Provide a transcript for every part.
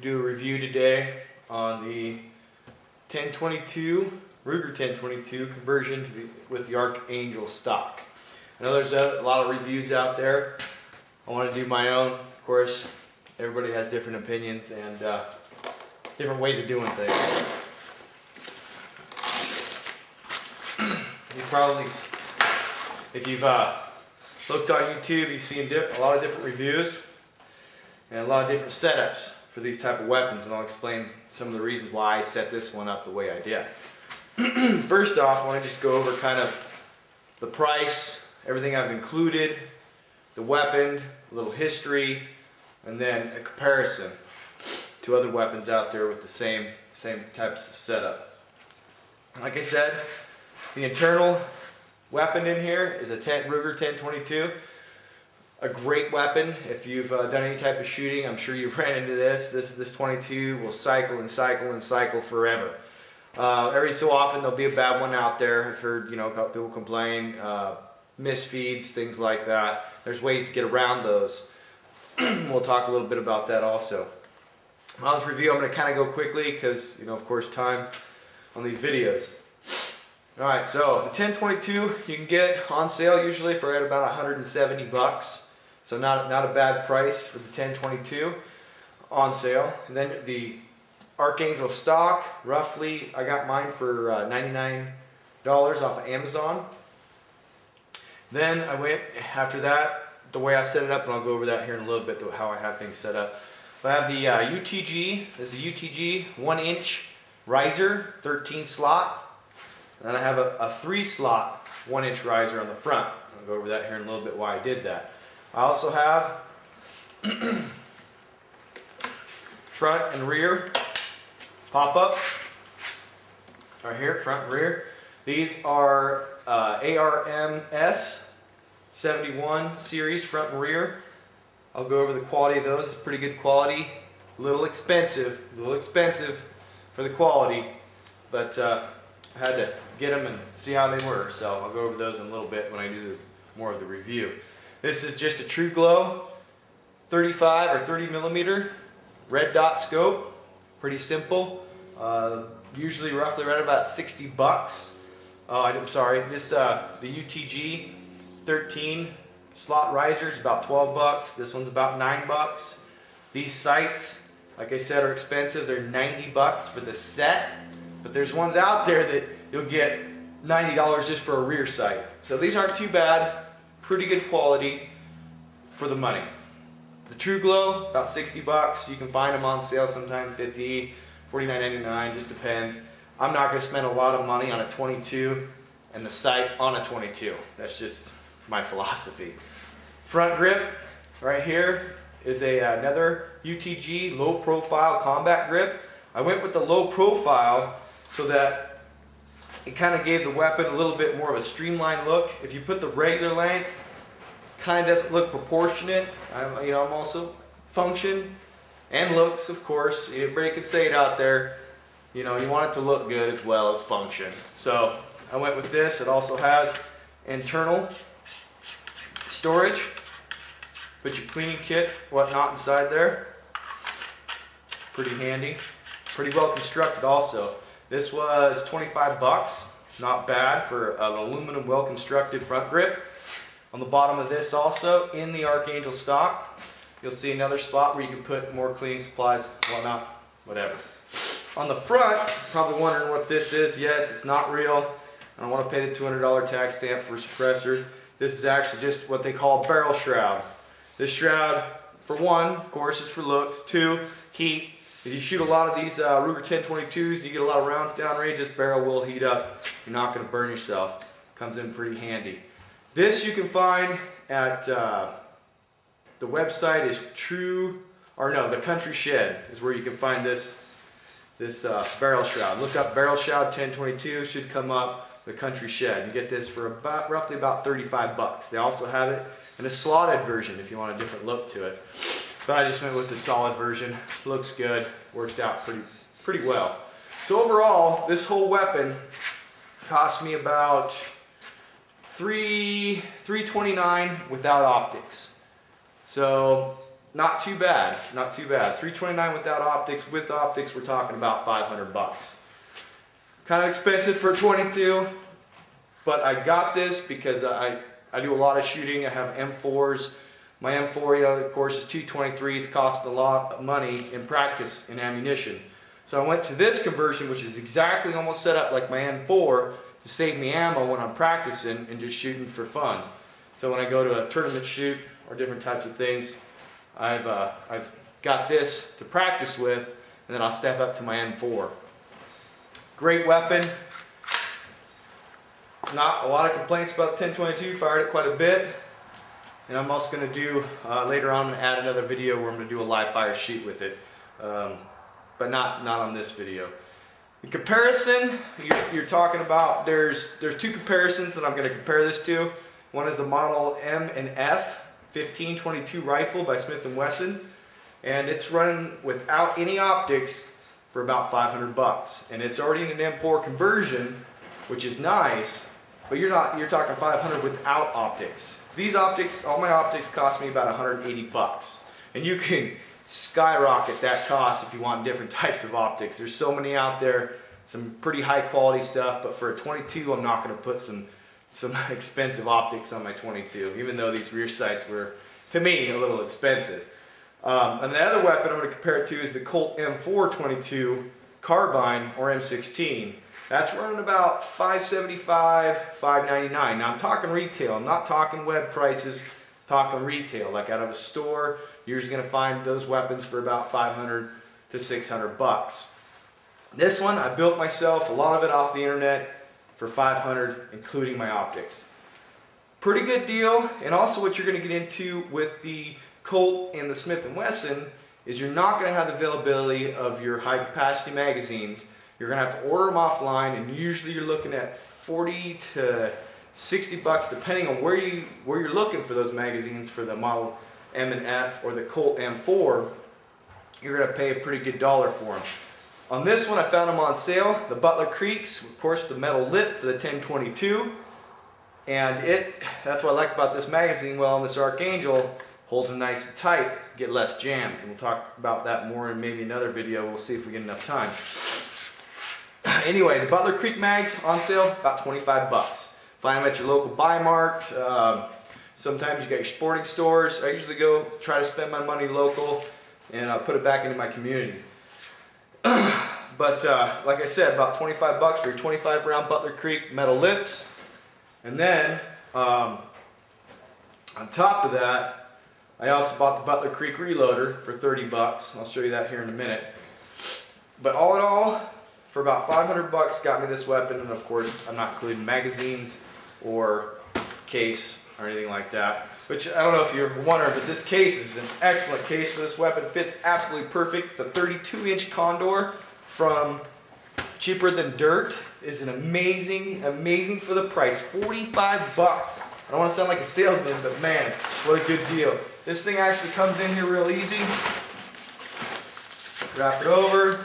do a review today on the 1022 Ruger 1022 conversion to with the Archangel stock. I know there's a lot of reviews out there. I want to do my own. Of course, everybody has different opinions and different ways of doing things. You probably, if you've looked on YouTube, you've seen a lot of different reviews and a lot of different setups for these type of weapons, and I'll explain some of the reasons why I set this one up the way I did. First off, I want to just go over kind of the price, everything I've included, the weapon, a little history, and then a comparison to other weapons out there with the same types of setup. Like I said, the internal weapon in here is a Ruger 1022. A great weapon. If you've done any type of shooting, I'm sure you've ran into this. This 22 will cycle and cycle and cycle forever. Every so often there'll be a bad one out there. I've heard people complain, misfeeds, things like that. There's ways to get around those. We'll talk a little bit about that also. On this review, I'm going to kind of go quickly because, of course, time on these videos. Alright, so the 1022 you can get on sale usually for at about 170 bucks. So not a bad price for the 1022 on sale. And then the Archangel stock, roughly, I got mine for $99 off of Amazon. Then I went, after that, the way I set it up, and I'll go over that here in a little bit, how I have things set up. But I have the UTG, this is a UTG 1-inch riser, 13 slot. And then I have a 3-slot 1-inch riser on the front. I'll go over that here in a little bit why I did that. I also have front and rear pop-ups right here, front and rear. These are ARMS 71 series front and rear. I'll go over the quality of those. It's pretty good quality. A little expensive for the quality, but I had to get them and see how they were, so I'll go over those in a little bit when I do more of the review. This is just a True Glow 35 or 30 millimeter red dot scope. Pretty simple. Usually roughly right about 60 bucks. I'm sorry, this the UTG 13 slot riser is about 12 bucks. This one's about 9 bucks. These sights, like I said, are expensive. They're 90 bucks for the set, but there's ones out there that you'll get $90 just for a rear sight. So these aren't too bad. Pretty good quality for the money. The True Glow, about 60 bucks. You can find them on sale sometimes, 50, $49.99, just depends. I'm not going to spend a lot of money on a 22 and the sight on a 22. That's just my philosophy. Front grip right here is another UTG low profile combat grip. I went with the low profile so that it kind of gave the weapon a little bit more of a streamlined look. If you put the regular length, kind of doesn't look proportionate. I'm also function and looks, of course. Everybody can say it out there. You want it to look good as well as function. So I went with this. It also has internal storage. Put your cleaning kit, whatnot inside there. Pretty handy. Pretty well constructed also. This was 25 bucks, not bad for an aluminum well-constructed front grip. On the bottom of this also, in the Archangel stock, you'll see another spot where you can put more cleaning supplies, whatnot, whatever. On the front, you're probably wondering what this is. Yes, it's not real. I don't want to pay the $200 tax stamp for a suppressor. This is actually just what they call barrel shroud. This shroud, for one, of course, is for looks. Two, heat. If you shoot a lot of these Ruger 1022s and you get a lot of rounds downrange, this barrel will heat up. You're not going to burn yourself. Comes in pretty handy. This you can find at the website is the Country Shed is where you can find this barrel shroud. Look up Barrel Shroud 1022, should come up, the Country Shed. You get this for roughly about 35 bucks. They also have it in a slotted version if you want a different look to it. But I just went with the solid version. Looks good, works out pretty well. So overall, this whole weapon cost me about $329 without optics. So not too bad, not too bad. $329 without optics. With optics, we're talking about 500 bucks. Kind of expensive for 22, but I got this because I do a lot of shooting. I have M4s. My M4, you know, of course, is 223. It's costing a lot of money in practice and ammunition. So I went to this conversion, which is exactly almost set up like my M4 to save me ammo when I'm practicing and just shooting for fun. So when I go to a tournament shoot or different types of things, I've got this to practice with, and then I'll step up to my M4. Great weapon. Not a lot of complaints about 1022. Fired it quite a bit. And I'm also going to do, later on, I'm going to add another video where I'm going to do a live fire shoot with it. But not on this video. In comparison, you're talking about, there's two comparisons that I'm going to compare this to. One is the model M&F 1522 rifle by Smith & Wesson. And it's running without any optics for about 500 bucks. And it's already in an M4 conversion, which is nice, but you're talking 500 without optics. These optics, all my optics cost me about 180 bucks. And you can skyrocket that cost if you want different types of optics. There's so many out there, some pretty high quality stuff, but for a 22, I'm not going to put some expensive optics on my 22, even though these rear sights were, to me, a little expensive. And the other weapon I'm going to compare it to is the Colt M422 Carbine or M16. That's running about $575, $599. Now I'm talking retail. I'm not talking web prices. I'm talking retail. Like out of a store, you're just going to find those weapons for about 500 to 600 bucks. This one I built myself. A lot of it off the internet for 500, including my optics. Pretty good deal. And also, what you're going to get into with the Colt and the Smith & Wesson is you're not going to have the availability of your high capacity magazines. You're going to have to order them offline, and usually you're looking at 40 to 60 bucks depending on where you're looking for those magazines for the model M&F or the Colt M4. You're going to pay a pretty good dollar for them. On this one, I found them on sale. The Butler Creeks, of course, the metal lip for the 1022. And that's what I like about this magazine. Well, on this Archangel, holds them nice and tight, get less jams. And we'll talk about that more in maybe another video. We'll see if we get enough time. Anyway, the Butler Creek mags on sale, about 25 bucks. Find them at your local BI-Mart. Sometimes you got your sporting stores. I usually go try to spend my money local and put it back into my community. But like I said, about 25 bucks for your 25 round Butler Creek metal lips. And then on top of that, I also bought the Butler Creek reloader for 30 bucks. I'll show you that here in a minute. But all in all, for about 500 bucks got me this weapon, and of course I'm not including magazines or case or anything like that. Which I don't know if you're wondering, but this case is an excellent case for this weapon. It fits absolutely perfect. The 32-inch Condor from Cheaper Than Dirt is an amazing for the price. 45 bucks. I don't want to sound like a salesman, but man, what a good deal. This thing actually comes in here real easy. Wrap it over.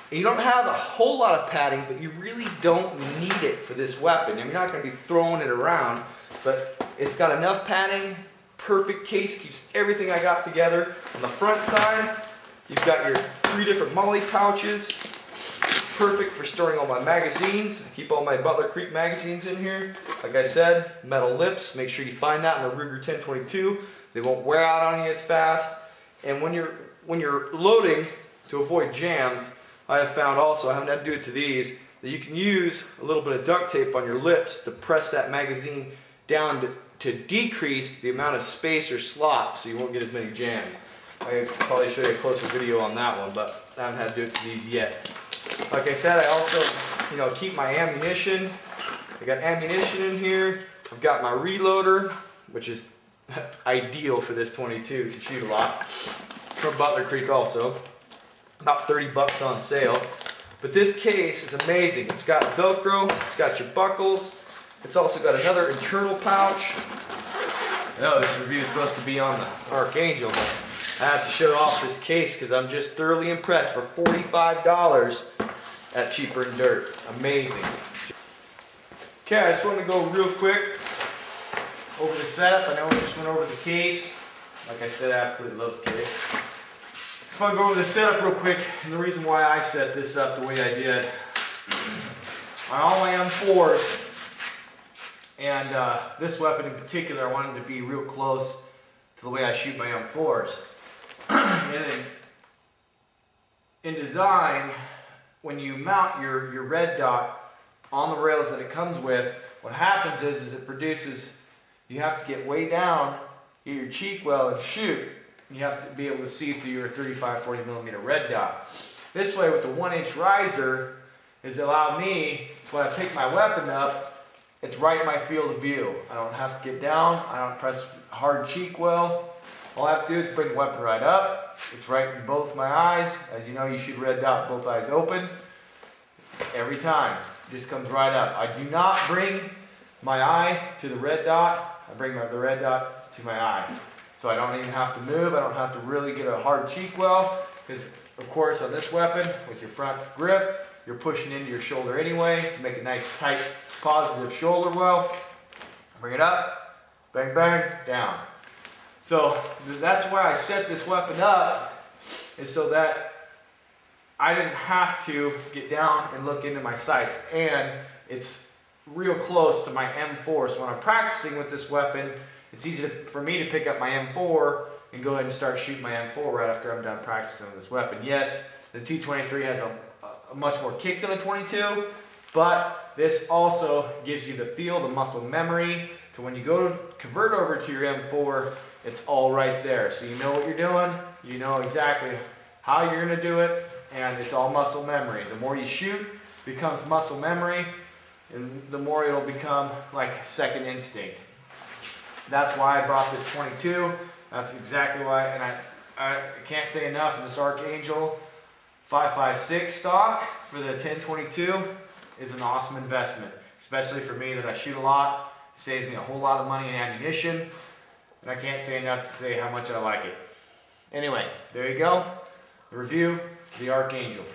And you don't have a whole lot of padding, but you really don't need it for this weapon. You're not going to be throwing it around, but it's got enough padding. Perfect case, keeps everything I got together. On the front side, you've got your 3 different MOLLE pouches. Perfect for storing all my magazines. I keep all my Butler Creek magazines in here. Like I said, metal lips. Make sure you find that in the Ruger 1022. They won't wear out on you as fast. And when you're loading, to avoid jams, I have found also, I haven't had to do it to these, that you can use a little bit of duct tape on your lips to press that magazine down to decrease the amount of space or slop so you won't get as many jams. I could probably show you a closer video on that one, but I haven't had to do it to these yet. Like I said, I also, keep my ammunition. I got ammunition in here. I've got my reloader, which is ideal for this 22 to shoot a lot. From Butler Creek also. About 30 bucks on sale. But this case is amazing. It's got Velcro, it's got your buckles, it's also got another internal pouch. I know this review is supposed to be on the Archangel, but I have to show off this case because I'm just thoroughly impressed for $45 at Cheaper Than Dirt. Amazing. Okay, I just want to go real quick over the setup. I know we just went over the case. Like I said, I absolutely love the kit. So I'm going to go over the setup real quick, and the reason why I set this up the way I did. On all my M4s, and this weapon in particular, I wanted to be real close to the way I shoot my M4s. And then in design, when you mount your red dot on the rails that it comes with, what happens is it produces, you have to get way down, get your cheek well and shoot. You have to be able to see through your 35-40 millimeter red dot. This way with the 1-inch riser, is allow me, when I pick my weapon up, it's right in my field of view. I don't have to get down, I don't press hard cheek well. All I have to do is bring the weapon right up. It's right in both my eyes. As you know, you shoot red dot, both eyes open. It's every time, it just comes right up. I do not bring my eye to the red dot, I bring the red dot to my eye. So I don't even have to move, I don't have to really get a hard cheek well, because of course on this weapon, with your front grip, you're pushing into your shoulder anyway to make a nice tight, positive shoulder well. Bring it up, bang, bang, down. So that's why I set this weapon up, is so that I didn't have to get down and look into my sights. And it's real close to my M4, so when I'm practicing with this weapon, it's easy for me to pick up my M4 and go ahead and start shooting my M4 right after I'm done practicing with this weapon. Yes, the T23 has a much more kick than a 22, but this also gives you the feel, the muscle memory, to when you go to convert over to your M4, it's all right there. So you know what you're doing, you know exactly how you're gonna do it, and it's all muscle memory. The more you shoot, it becomes muscle memory, and the more it'll become like second instinct. That's why I brought this 22. That's exactly why, and I can't say enough, in this Archangel 5.56 stock for the 1022 is an awesome investment, especially for me that I shoot a lot. It saves me a whole lot of money in ammunition, and I can't say enough to say how much I like it. Anyway, there you go, the review of the Archangel.